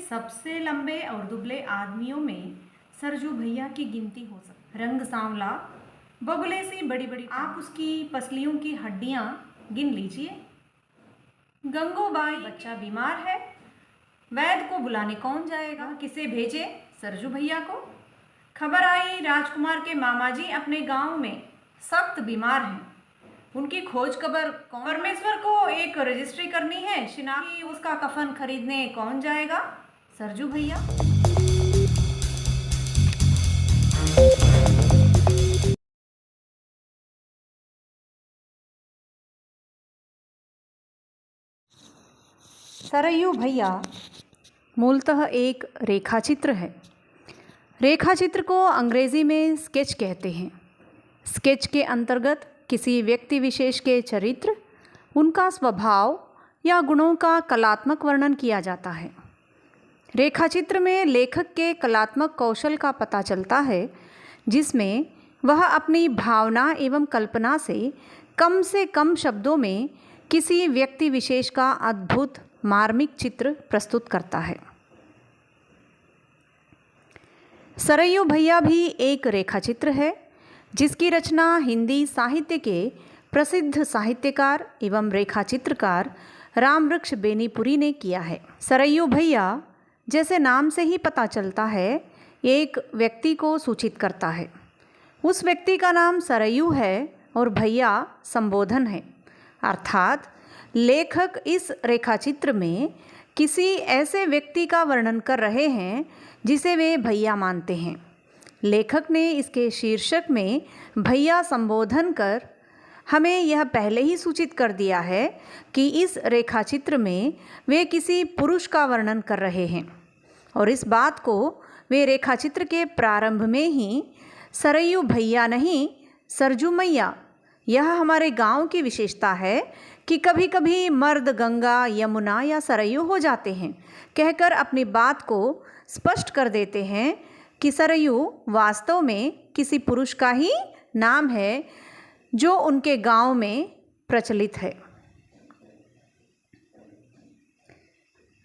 सबसे लंबे और दुबले आदमियों में सरजू भैया की गिनती हो सकती। रंग सांवला, बगुले सी बड़ी बड़ी, आप उसकी पसलियों की हड्डियां गिन लीजिए। गंगूबाई, बच्चा बीमार है, वैद्य को बुलाने कौन जाएगा, किसे भेजे, सरजू भैया को। खबर आई राजकुमार के मामा जी अपने गांव में सख्त बीमार हैं, उनकी खोज खबर कौन। परमेश्वर को एक रजिस्ट्री करनी है, शिनाख्ती, उसका कफन खरीदने कौन जाएगा, सरजू भैया। सरयू भैया मूलतः एक रेखाचित्र है। रेखाचित्र को अंग्रेजी में स्केच कहते हैं। स्केच के अंतर्गत किसी व्यक्ति विशेष के चरित्र, उनका स्वभाव या गुणों का कलात्मक वर्णन किया जाता है। रेखाचित्र में लेखक के कलात्मक कौशल का पता चलता है, जिसमें वह अपनी भावना एवं कल्पना से कम शब्दों में किसी व्यक्ति विशेष का अद्भुत मार्मिक चित्र प्रस्तुत करता है। सरयू भैया भी एक रेखाचित्र है, जिसकी रचना हिंदी साहित्य के प्रसिद्ध साहित्यकार एवं रेखाचित्रकार रामवृक्ष बेनीपुरी ने किया है। सरयू भैया जैसे नाम से ही पता चलता है, एक व्यक्ति को सूचित करता है। उस व्यक्ति का नाम सरयू है और भैया संबोधन है, अर्थात लेखक इस रेखाचित्र में किसी ऐसे व्यक्ति का वर्णन कर रहे हैं जिसे वे भैया मानते हैं। लेखक ने इसके शीर्षक में भैया संबोधन कर हमें यह पहले ही सूचित कर दिया है कि इस रेखाचित्र में वे किसी पुरुष का वर्णन कर रहे हैं, और इस बात को वे रेखाचित्र के प्रारंभ में ही सरयू भैया नहीं, सरजू मैया, यह हमारे गांव की विशेषता है कि कभी कभी मर्द गंगा, यमुना या सरयू हो जाते हैं, कहकर अपनी बात को स्पष्ट कर देते हैं कि सरयू वास्तव में किसी पुरुष का ही नाम है जो उनके गांव में प्रचलित है।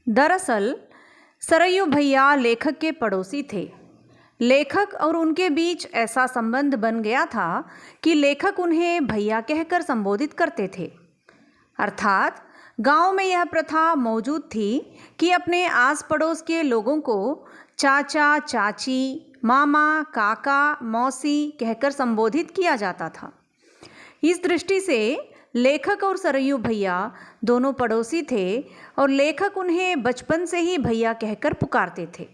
दरअसल सरयू भैया लेखक के पड़ोसी थे। लेखक और उनके बीच ऐसा संबंध बन गया था कि लेखक उन्हें भैया कहकर संबोधित करते थे। अर्थात गांव में यह प्रथा मौजूद थी कि अपने आस पड़ोस के लोगों को चाचा, चाची, मामा, काका, मौसी कहकर संबोधित किया जाता था। इस दृष्टि से लेखक और सरयू भैया दोनों पड़ोसी थे और लेखक उन्हें बचपन से ही भैया कहकर पुकारते थे।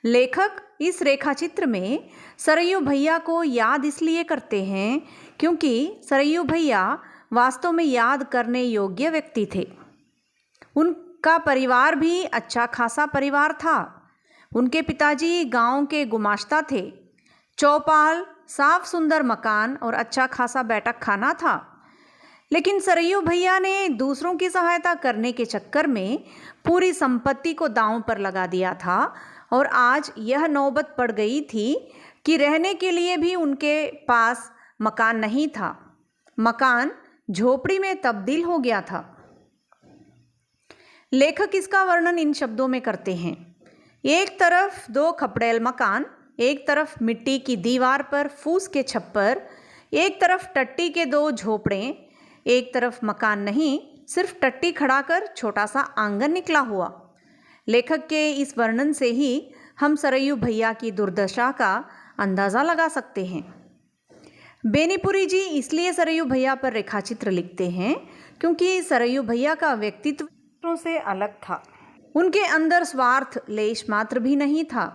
लेखक इस रेखाचित्र में सरयू भैया को याद इसलिए करते हैं क्योंकि सरयू भैया वास्तव में याद करने योग्य व्यक्ति थे। उनका परिवार भी अच्छा खासा परिवार था। उनके पिताजी गांव के गुमाश्ता थे। चौपाल, साफ सुंदर मकान और अच्छा खासा बैठक खाना था। लेकिन सरयू भैया ने दूसरों की सहायता करने के चक्कर में पूरी संपत्ति को दांव पर लगा दिया था, और आज यह नौबत पड़ गई थी कि रहने के लिए भी उनके पास मकान नहीं था। मकान झोपड़ी में तब्दील हो गया था। लेखक इसका वर्णन इन शब्दों में करते हैं। एक तरफ 2 खपड़ेल मकान, एक तरफ मिट्टी की दीवार पर फूस के छप्पर, एक तरफ टट्टी के 2 झोपड़े, एक तरफ मकान नहीं, सिर्फ टट्टी खड़ा कर छोटा सा आंगन निकला हुआ। लेखक के इस वर्णन से ही हम सरयू भैया की दुर्दशा का अंदाज़ा लगा सकते हैं। बेनीपुरी जी इसलिए सरयू भैया पर रेखाचित्र लिखते हैं क्योंकि सरयू भैया का व्यक्तित्व दूसरों से अलग था। उनके अंदर स्वार्थ लेश मात्र भी नहीं था।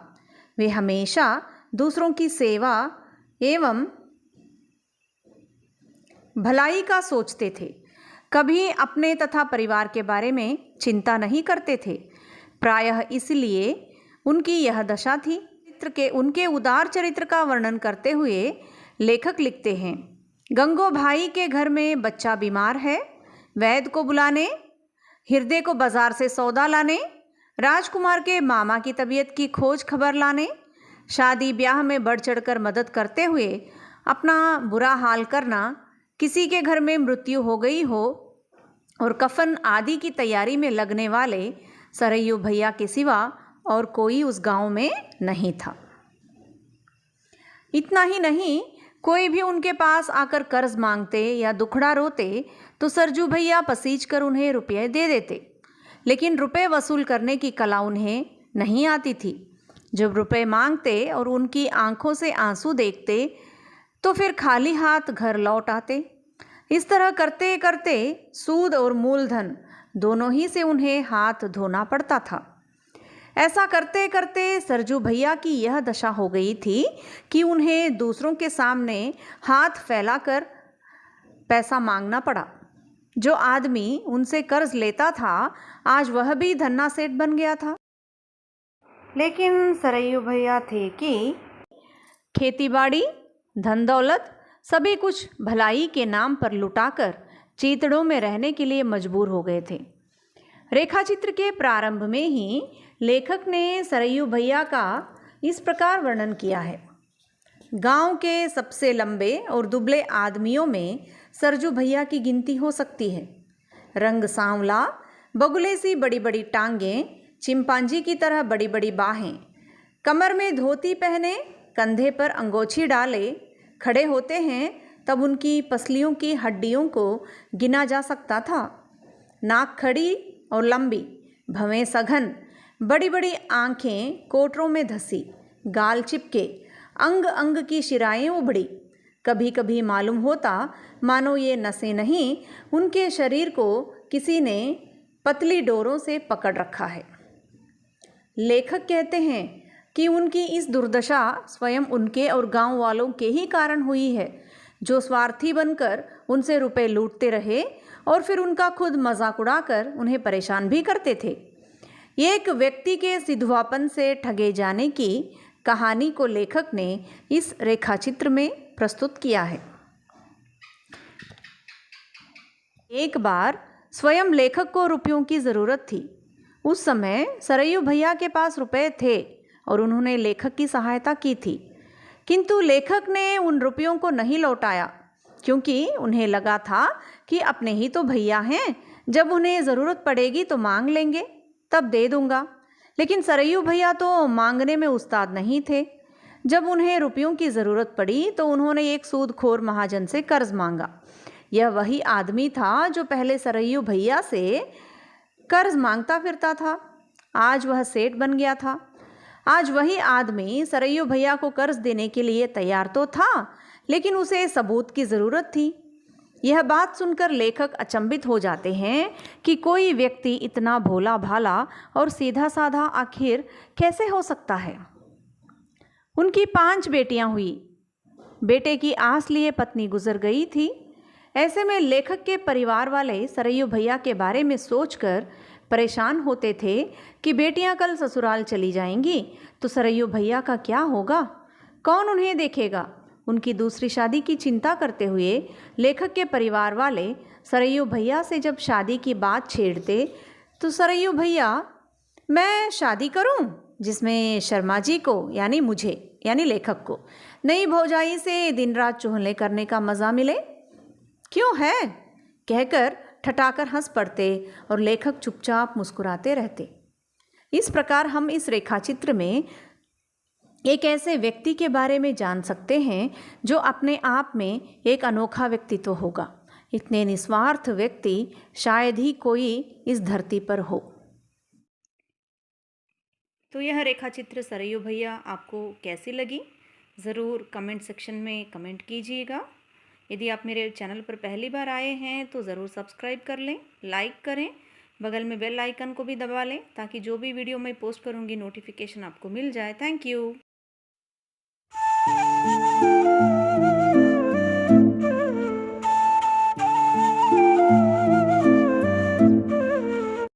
वे हमेशा दूसरों की सेवा एवं भलाई का सोचते थे। कभी अपने तथा परिवार के बारे में चिंता नहीं करते थे। प्रायः इसलिए उनकी यह दशा थी। उनके उदार चरित्र का वर्णन करते हुए लेखक लिखते हैं, गंगो भाई के घर में बच्चा बीमार है, वैद्य को बुलाने, हृदय को बाजार से सौदा लाने, राजकुमार के मामा की तबीयत की खोज खबर लाने, शादी ब्याह में बढ़ चढ़कर मदद करते हुए अपना बुरा हाल करना, किसी के घर में मृत्यु हो गई हो और कफन आदि की तैयारी में लगने वाले सरयू भैया के सिवा और कोई उस गांव में नहीं था। इतना ही नहीं, कोई भी उनके पास आकर कर्ज मांगते या दुखड़ा रोते तो सरजू भैया पसीज कर उन्हें रुपये दे देते। लेकिन रुपए वसूल करने की कला उन्हें नहीं आती थी। जब रुपए मांगते और उनकी आंखों से आंसू देखते तो फिर खाली हाथ घर लौट आते। इस तरह करते करते सूद और मूलधन दोनों ही से उन्हें हाथ धोना पड़ता था। ऐसा करते करते सरजू भैया की यह दशा हो गई थी कि उन्हें दूसरों के सामने हाथ फैलाकर पैसा मांगना पड़ा। जो आदमी उनसे कर्ज लेता था आज वह भी धन्ना सेठ बन गया था। लेकिन सरयू भैया थे कि खेतीबाड़ी, धन दौलत सभी कुछ भलाई के नाम पर लुटाकर चीतड़ों में रहने के लिए मजबूर हो गए थे। रेखाचित्र के प्रारंभ में ही लेखक ने सरयू भैया का इस प्रकार वर्णन किया है। गांव के सबसे लंबे और दुबले आदमियों में सरजू भैया की गिनती हो सकती है। रंग सांवला, बगुले सी बड़ी बड़ी टांगें, चिंपांजी की तरह बड़ी बड़ी बाहें, कमर में धोती पहने, कंधे पर अंगोछी डाले खड़े होते हैं तब उनकी पसलियों की हड्डियों को गिना जा सकता था। नाक खड़ी और लंबी, भवें सघन, बड़ी बड़ी आंखें कोटरों में धसी, गाल चिपके, अंग अंग की शिराएं उभड़ी। कभी कभी मालूम होता मानो ये नसें नहीं, उनके शरीर को किसी ने पतली डोरों से पकड़ रखा है। लेखक कहते हैं कि उनकी इस दुर्दशा स्वयं उनके और गांव वालों के ही कारण हुई है, जो स्वार्थी बनकर उनसे रुपए लूटते रहे और फिर उनका खुद मजाक उड़ाकर उन्हें परेशान भी करते थे। एक व्यक्ति के सिधुआपन से ठगे जाने की कहानी को लेखक ने इस रेखाचित्र में प्रस्तुत किया है। एक बार स्वयं लेखक को रुपयों की ज़रूरत थी। उस समय सरयू भैया के पास रुपए थे और उन्होंने लेखक की सहायता की थी, किंतु लेखक ने उन रुपयों को नहीं लौटाया क्योंकि उन्हें लगा था कि अपने ही तो भैया हैं, जब उन्हें ज़रूरत पड़ेगी तो मांग लेंगे, तब दे दूंगा। लेकिन सरयू भैया तो मांगने में उस्ताद नहीं थे। जब उन्हें रुपयों की ज़रूरत पड़ी तो उन्होंने एक सूदखोर महाजन से कर्ज मांगा। यह वही आदमी था जो पहले सरयू भैया से कर्ज मांगता फिरता था। आज वह सेठ बन गया था। आज वही आदमी सरयू भैया को कर्ज देने के लिए तैयार तो था, लेकिन उसे सबूत की ज़रूरत थी। यह बात सुनकर लेखक अचंभित हो जाते हैं कि कोई व्यक्ति इतना भोला भाला और सीधा साधा आखिर कैसे हो सकता है। उनकी 5 बेटियां हुई। बेटे की आस लिए पत्नी गुजर गई थी। ऐसे में लेखक के परिवार वाले सरयू भैया के बारे में सोचकर परेशान होते थे कि बेटियां कल ससुराल चली जाएंगी तो सरयू भैया का क्या होगा, कौन उन्हें देखेगा। उनकी दूसरी शादी की चिंता करते हुए लेखक के परिवार वाले सरयू भैया से जब शादी की बात छेड़ते तो सरयू भैया, मैं शादी करूं जिसमें शर्मा जी को यानी मुझे यानी लेखक को नई भौजाई से दिन रात चुहले करने का मज़ा मिले, क्यों है कहकर ठठाकर हंस पड़ते और लेखक चुपचाप मुस्कुराते रहते। इस प्रकार हम इस रेखाचित्र में एक ऐसे व्यक्ति के बारे में जान सकते हैं जो अपने आप में एक अनोखा व्यक्तित्व होगा। इतने निस्वार्थ व्यक्ति शायद ही कोई इस धरती पर हो। तो यह रेखाचित्र सरयू भैया आपको कैसी लगी, ज़रूर कमेंट सेक्शन में कमेंट कीजिएगा। यदि आप मेरे चैनल पर पहली बार आए हैं तो ज़रूर सब्सक्राइब कर लें, लाइक करें, बगल में बेल आइकन को भी दबा लें ताकि जो भी वीडियो मैं पोस्ट करूंगी नोटिफिकेशन आपको मिल जाए। Thank you.